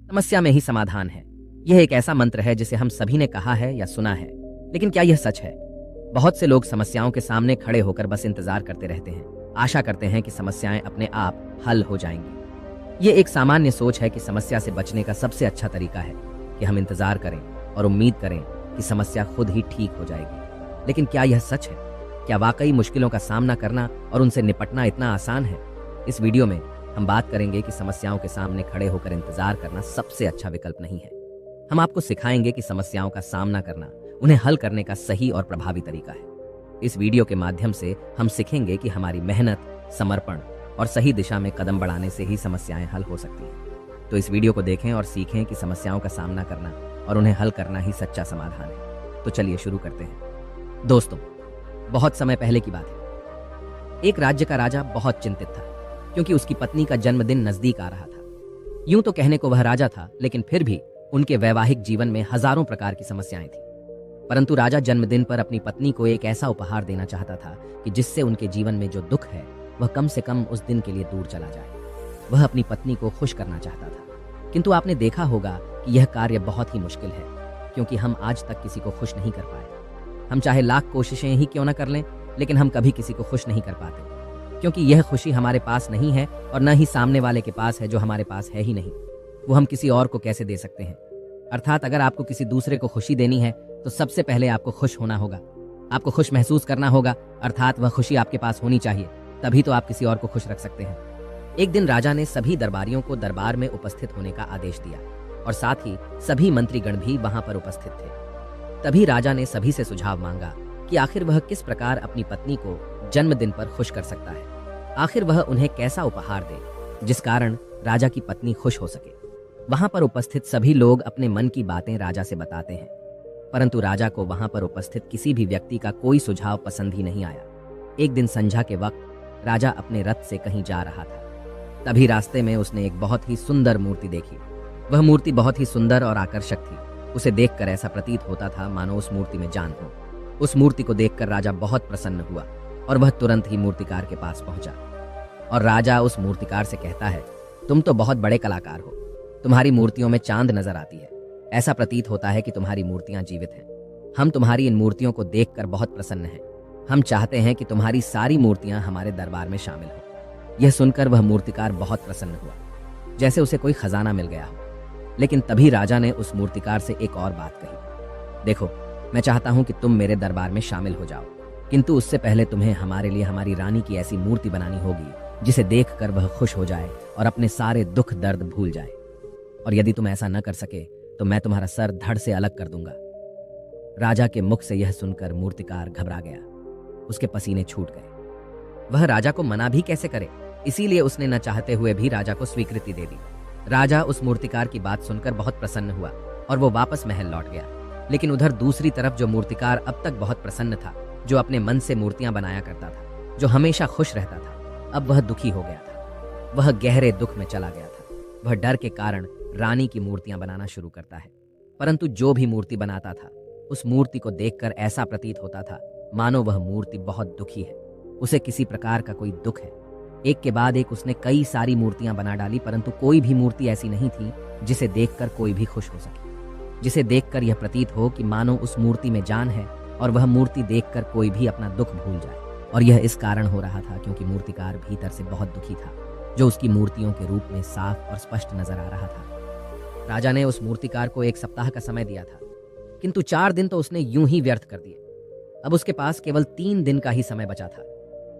समस्या में ही समाधान है। यह एक ऐसा मंत्र है जिसे हम सभी ने कहा है या सुना है, लेकिन क्या यह सच है? बहुत से लोग समस्याओं के सामने खड़े होकर बस इंतजार करते रहते हैं, आशा करते हैं कि समस्याएं अपने आप हल हो जाएंगी। ये एक सामान्य सोच है कि समस्या से बचने का सबसे अच्छा तरीका है कि हम इंतजार करें और उम्मीद करें कि समस्या खुद ही ठीक हो जाएगी। लेकिन क्या यह सच है? क्या वाकई मुश्किलों का सामना करना और उनसे निपटना इतना आसान है? इस वीडियो में हम बात करेंगे कि समस्याओं के सामने खड़े होकर इंतजार करना सबसे अच्छा विकल्प नहीं है। हम आपको सिखाएंगे कि समस्याओं का सामना करना उन्हें हल करने का सही और प्रभावी तरीका है। इस वीडियो के माध्यम से हम सीखेंगे कि हमारी मेहनत, समर्पण और सही दिशा में कदम बढ़ाने से ही समस्याएं हल हो सकती हैं। तो इस वीडियो को देखें और सीखें कि समस्याओं का सामना करना और उन्हें हल करना ही सच्चा समाधान है। तो चलिए शुरू करते हैं। दोस्तों, बहुत समय पहले की बात है। एक राज्य का राजा बहुत चिंतित था क्योंकि उसकी पत्नी का जन्मदिन नजदीक आ रहा था। यूं तो कहने को वह राजा था, लेकिन फिर भी उनके वैवाहिक जीवन में हजारों प्रकार की समस्याएं थीं। परंतु राजा जन्मदिन पर अपनी पत्नी को एक ऐसा उपहार देना चाहता था कि जिससे उनके जीवन में जो दुख है वह कम से कम उस दिन के लिए दूर चला जाए। वह अपनी पत्नी को खुश करना चाहता था, किंतु आपने देखा होगा कि यह कार्य बहुत ही मुश्किल है, क्योंकि हम आज तक किसी को खुश नहीं कर पाए। हम चाहे लाख कोशिशें ही क्यों न कर लें, लेकिन हम कभी किसी को खुश नहीं कर पाते, क्योंकि यह खुशी हमारे पास नहीं है और न ही सामने वाले के पास है, जो हमारे पास है ही नहीं। वो हम किसी और को कैसे दे सकते हैं? अर्थात अगर आपको किसी दूसरे को खुशी देनी है तो सबसे पहले आपको खुश होना होगा, आपको खुश महसूस करना होगा, अर्थात वह खुशी आपके पास होनी चाहिए, तभी तो आप किसी और को खुश रख सकते हैं। एक दिन राजा ने सभी दरबारियों को दरबार में उपस्थित होने का आदेश दिया और साथ ही सभी मंत्रीगण भी वहां पर उपस्थित थे। तभी राजा ने सभी से सुझाव मांगा कि आखिर वह किस प्रकार अपनी पत्नी को जन्मदिन पर खुश कर सकता है। आखिर वह उन्हें कैसा उपहार दे जिस कारण राजा की पत्नी खुश हो सके। वहां पर उपस्थित सभी लोग अपने मन की बातें राजा से बताते हैं, परंतु राजा को वहां पर उपस्थित किसी भी व्यक्ति का कोई सुझाव पसंद ही नहीं आया। एक दिन संध्या के वक्त राजा अपने रथ से कहीं जा रहा था। तभी रास्ते में उसने एक बहुत ही सुंदर मूर्ति देखी। वह मूर्ति बहुत ही सुंदर और आकर्षक थी। उसे देखकर ऐसा प्रतीत होता था मानो उस मूर्ति में जान हो। उस मूर्ति को देखकर राजा बहुत प्रसन्न हुआ और वह तुरंत ही मूर्तिकार के पास पहुंचा। और राजा उस मूर्तिकार से कहता है, तुम तो बहुत बड़े कलाकार हो, तुम्हारी मूर्तियों में चांद नजर आती है। ऐसा प्रतीत होता है कि तुम्हारी मूर्तियां जीवित हैं। हम तुम्हारी इन मूर्तियों को देखकर बहुत प्रसन्न हैं। हम चाहते हैं कि तुम्हारी सारी मूर्तियां हमारे दरबार में शामिल हो। यह सुनकर वह मूर्तिकार बहुत प्रसन्न हुआ, जैसे उसे कोई खजाना मिल गया हो। लेकिन तभी राजा ने उस मूर्तिकार से एक और बात कही, देखो, मैं चाहता हूं कि तुम मेरे दरबार में शामिल हो जाओ, किंतु उससे पहले तुम्हें हमारे लिए हमारी रानी की ऐसी मूर्ति बनानी होगी जिसे देखकर वह खुश हो जाए और अपने सारे दुख दर्द भूल जाए। और यदि तुम ऐसा न कर सके तो मैं तुम्हारा सर धड़ से अलग कर दूंगा। राजा के मुख से यह सुनकर मूर्तिकार घबरा गया। उसके पसीने छूट गए। वह राजा को मना भी कैसे करे, इसीलिए उसने न चाहते हुए भी राजा को स्वीकृति दे दी। राजा उस मूर्तिकार की बात सुनकर बहुत प्रसन्न हुआ और वो वापस महल लौट गया। लेकिन उधर दूसरी तरफ जो मूर्तिकार अब तक बहुत प्रसन्न था, जो अपने मन से मूर्तियां बनाया करता था, जो हमेशा खुश रहता था, अब वह दुखी हो गया था। वह गहरे दुख में चला गया था। वह डर के कारण रानी की मूर्तियां बनाना शुरू करता है। परंतु जो भी मूर्ति बनाता था, उस मूर्ति को देखकर ऐसा प्रतीत होता था मानो वह मूर्ति बहुत दुखी है, उसे किसी प्रकार का कोई दुख है। एक के बाद एक उसने कई सारी मूर्तियां बना डाली, परंतु कोई भी मूर्ति ऐसी नहीं थी जिसे देखकर कोई भी खुश हो सके, जिसे देखकर यह प्रतीत हो कि मानो उस मूर्ति में जान है और वह मूर्ति देखकर कोई भी अपना दुख भूल जाए। और यह इस कारण हो रहा था क्योंकि मूर्तिकार भीतर से बहुत दुखी था, जो उसकी मूर्तियों के रूप में साफ और स्पष्ट नजर आ रहा था। राजा ने उस मूर्तिकार को 1 सप्ताह का समय दिया था, किंतु 4 दिन तो उसने यूं ही व्यर्थ कर दिए। अब उसके पास केवल 3 दिन का ही समय बचा था,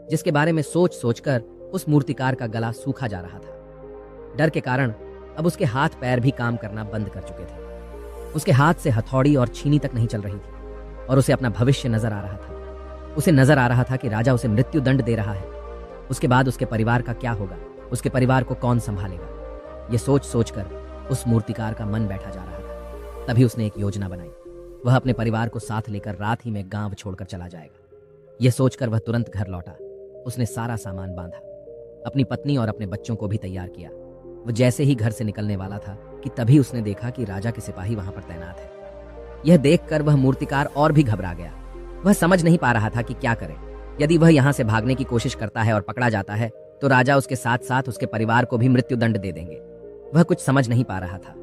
जिसके बारे में सोच सोचकर उस मूर्तिकार का गला सूखा जा रहा था। डर के कारण अब उसके हाथ पैर भी काम करना बंद कर चुके थे। उसके हाथ से हथौड़ी और छीनी तक नहीं चल रही थी और उसे अपना भविष्य नजर आ रहा था। उसे नजर आ रहा था कि राजा उसे मृत्यु दंड दे रहा है। उसके बाद उसके परिवार का क्या होगा, उसके परिवार को कौन संभालेगा। यह सोच सोचकर उस मूर्तिकार का मन बैठा जा रहा था। तभी उसने एक योजना बनाई। वह अपने परिवार को साथ लेकर रात ही में गांव छोड़कर चला जाएगा। यह सोचकर वह तुरंत घर लौटा। उसने सारा सामान बांधा, अपनी पत्नी और अपने बच्चों को भी तैयार किया। वह जैसे ही घर से निकलने वाला था कि तभी उसने देखा कि राजा के सिपाही वहां पर तैनात है। यह देखकर वह मूर्तिकार और भी घबरा गया। वह समझ नहीं पा रहा था कि क्या करे। यदि वह यहां से भागने की कोशिश करता है और पकड़ा जाता है तो राजा उसके साथ साथ उसके परिवार को भी मृत्यु दंड दे देंगे। वह कुछ समझ नहीं पा रहा था।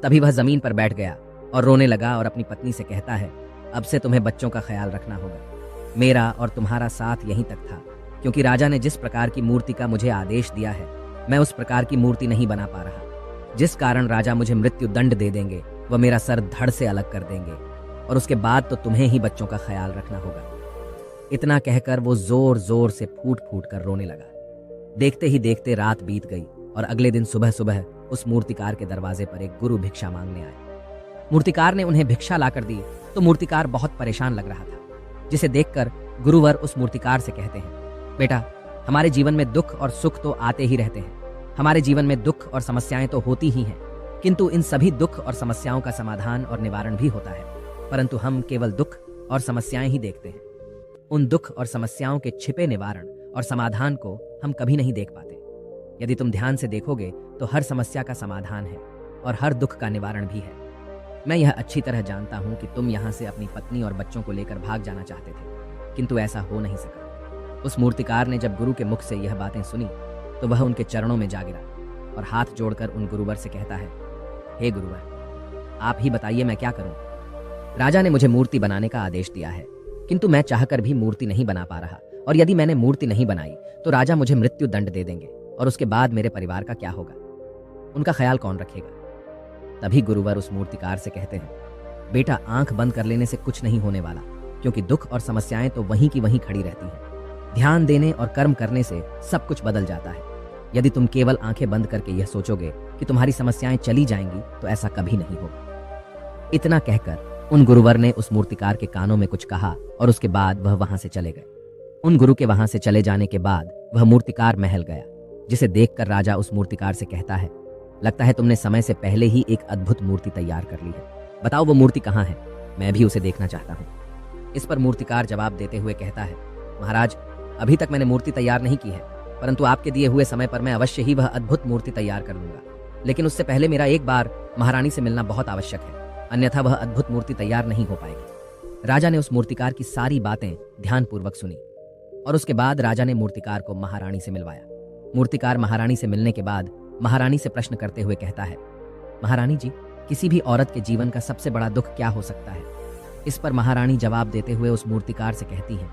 तभी वह जमीन पर बैठ गया और रोने लगा और अपनी पत्नी से कहता है, अब से तुम्हें बच्चों का ख्याल रखना होगा। मेरा और तुम्हारा साथ यहीं तक था, क्योंकि राजा ने जिस प्रकार की मूर्ति का मुझे आदेश दिया है मैं उस प्रकार की मूर्ति नहीं बना पा रहा, जिस कारण राजा मुझे मृत्यु दंड दे देंगे, वह मेरा सर धड़ से अलग कर देंगे और उसके बाद तो तुम्हें ही बच्चों का ख्याल रखना होगा। इतना कहकर वो जोर जोर से फूट फूट कर रोने लगा। देखते ही देखते रात बीत गई और अगले दिन सुबह सुबह उस मूर्तिकार के दरवाजे पर एक गुरु भिक्षा मांगने आए। मूर्तिकार ने उन्हें भिक्षा लाकर दी तो मूर्तिकार बहुत परेशान लग रहा था, जिसे देखकर गुरुवर उस मूर्तिकार से कहते हैं, बेटा, हमारे जीवन में दुख और सुख तो आते ही रहते हैं। हमारे जीवन में दुख और समस्याएं तो होती ही हैं, किंतु इन सभी दुख और समस्याओं का समाधान और निवारण भी होता है, परंतु हम केवल दुख और समस्याएं ही देखते हैं। उन दुख और समस्याओं के छिपे निवारण और समाधान को हम कभी नहीं देख पाते। यदि तुम ध्यान से देखोगे तो हर समस्या का समाधान है और हर दुख का निवारण भी है। मैं यह अच्छी तरह जानता हूं कि तुम यहां से अपनी पत्नी और बच्चों को लेकर भाग जाना चाहते थे, किंतु ऐसा हो नहीं सका। उस मूर्तिकार ने जब गुरु के मुख से यह बातें सुनी तो वह उनके चरणों में जा गिरा और हाथ जोड़कर उन गुरुवर से कहता है, हे गुरुवर, आप ही बताइए मैं क्या करूं। राजा ने मुझे मूर्ति बनाने का आदेश दिया है, किंतु मैं चाहकर भी मूर्ति नहीं बना पा रहा, और यदि मैंने मूर्ति नहीं बनाई तो राजा मुझे मृत्यु दंड दे देंगे और उसके बाद मेरे परिवार का क्या होगा, उनका ख्याल कौन रखेगा। तभी गुरुवर उस मूर्तिकार से कहते हैं, बेटा, आंख बंद कर लेने से कुछ नहीं होने वाला, क्योंकि दुख और समस्याएं तो वहीं की वहीं खड़ी रहती हैं। ध्यान देने और कर्म करने से सब कुछ बदल जाता है। यदि तुम केवल आंखें बंद करके यह सोचोगे कि तुम्हारी समस्याएं चली जाएंगी तो ऐसा कभी नहीं होगा। इतना कहकर उन गुरुवर ने उस मूर्तिकार के कानों में कुछ कहा और उसके बाद वह वहां से चले गए। उन गुरु के वहां से चले जाने के बाद वह मूर्तिकार महल गया, जिसे देखकर राजा उस मूर्तिकार से कहता है, लगता है तुमने समय से पहले ही एक अद्भुत मूर्ति तैयार कर ली है। बताओ वो मूर्ति कहाँ है, मैं भी उसे देखना चाहता हूँ। इस पर मूर्तिकार जवाब देते हुए कहता है, महाराज, अभी तक मैंने मूर्ति तैयार नहीं की है, परंतु आपके दिए हुए समय पर मैं अवश्य ही वह अद्भुत मूर्ति तैयार कर लूंगा। लेकिन उससे पहले मेरा एक बार महारानी से मिलना बहुत आवश्यक है, अन्यथा वह अद्भुत मूर्ति तैयार नहीं हो पाएगी। राजा ने उस मूर्तिकार की सारी बातें ध्यानपूर्वक सुनी और उसके बाद राजा ने मूर्तिकार को महारानी से मिलवाया। मूर्तिकार महारानी से मिलने के बाद महारानी से प्रश्न करते हुए कहता है, महारानी जी, किसी भी औरत के जीवन का सबसे बड़ा दुख क्या हो सकता है। इस पर महारानी जवाब देते हुए उस मूर्तिकार से कहती है,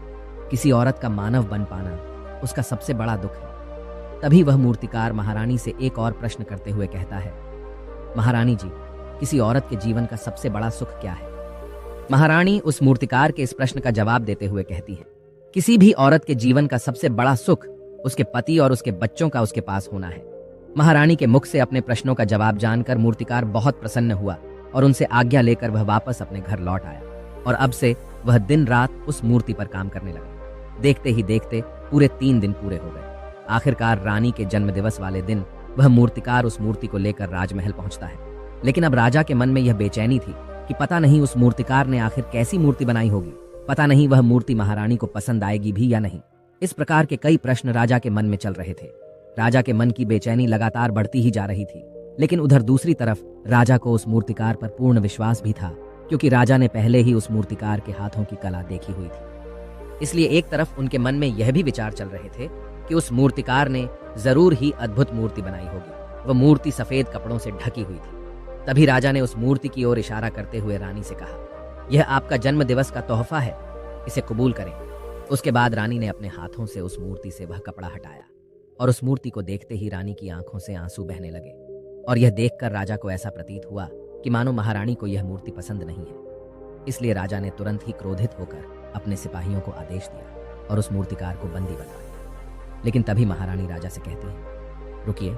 किसी औरत का मानव बन पाना उसका सबसे बड़ा दुख है। तभी वह मूर्तिकार महारानी से एक और प्रश्न करते हुए कहता है, महारानी जी, किसी औरत के जीवन का सबसे बड़ा सुख क्या है। महारानी उस मूर्तिकार के इस प्रश्न का जवाब देते हुए कहती है, किसी भी औरत के जीवन का सबसे बड़ा सुख उसके पति और उसके बच्चों का उसके पास होना है। महारानी के मुख से अपने प्रश्नों का जवाब जानकर मूर्तिकार बहुत प्रसन्न हुआ और उनसे आज्ञा लेकर वह वापस अपने घर लौट आया और अब से वह दिन रात उस मूर्ति पर काम करने लगा। देखते ही देखते पूरे 3 दिन पूरे हो गए। आखिरकार रानी के जन्मदिवस वाले दिन वह मूर्तिकार उस मूर्ति को लेकर राजमहल पहुंचता है। लेकिन अब राजा के मन में यह बेचैनी थी कि पता नहीं उस मूर्तिकार ने आखिर कैसी मूर्ति बनाई होगी, पता नहीं वह मूर्ति महारानी को पसंद आएगी भी या नहीं। इस प्रकार के कई प्रश्न राजा के मन में चल रहे थे। राजा के मन की बेचैनी लगातार बढ़ती ही जा रही थी, लेकिन उधर दूसरी तरफ राजा को उस मूर्तिकार पर पूर्ण विश्वास भी था, क्योंकि राजा ने पहले ही उस मूर्तिकार के हाथों की कला देखी हुई थी। इसलिए एक तरफ उनके मन में यह भी विचार चल रहे थे कि उस मूर्तिकार ने जरूर ही अद्भुत मूर्ति बनाई होगी। वह मूर्ति सफेद कपड़ों से ढकी हुई थी। तभी राजा ने उस मूर्ति की ओर इशारा करते हुए रानी से कहा, यह आपका जन्म दिवस का तोहफा है, इसे कबूल करें। उसके बाद रानी ने अपने हाथों से उस मूर्ति से वह कपड़ा हटाया और उस मूर्ति को देखते ही रानी की आंखों से आंसू बहने लगे और यह देखकर राजा को ऐसा प्रतीत हुआ कि मानो महारानी को यह मूर्ति पसंद नहीं है। इसलिए राजा ने तुरंत ही क्रोधित होकर अपने सिपाहियों को आदेश दिया और उस मूर्तिकार को बंदी बनाया। लेकिन तभी महारानी राजा से कहती है, रुकिए,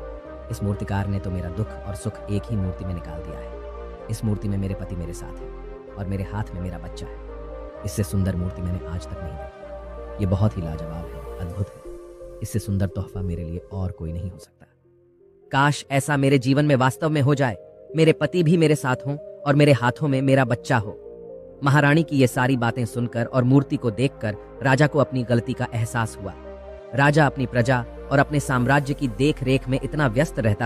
इस मूर्तिकार ने तो मेरा दुख और सुख एक ही मूर्ति में निकाल दिया है। इस मूर्ति में मेरे पति मेरे साथ है और मेरे हाथ में मेरा बच्चा है। इससे सुंदर मूर्ति मैंने आज तक नहीं देखी। ये बहुत ही लाजवाब है, अद्भुत है। इससे सुंदर तोहफा मेरे लिए और कोई नहीं हो सकता। काश ऐसा मेरे जीवन में वास्तव में हो जाए, मेरे पति भी मेरे साथ हों और मेरे हाथों में मेरा बच्चा हो। महारानी की ये सारी बातें सुनकर और मूर्ति को देखकर राजा को अपनी गलती का एहसास हुआ। राजा अपनी प्रजा और अपने साम्राज्य की देख रेख में इतना व्यस्त रहता था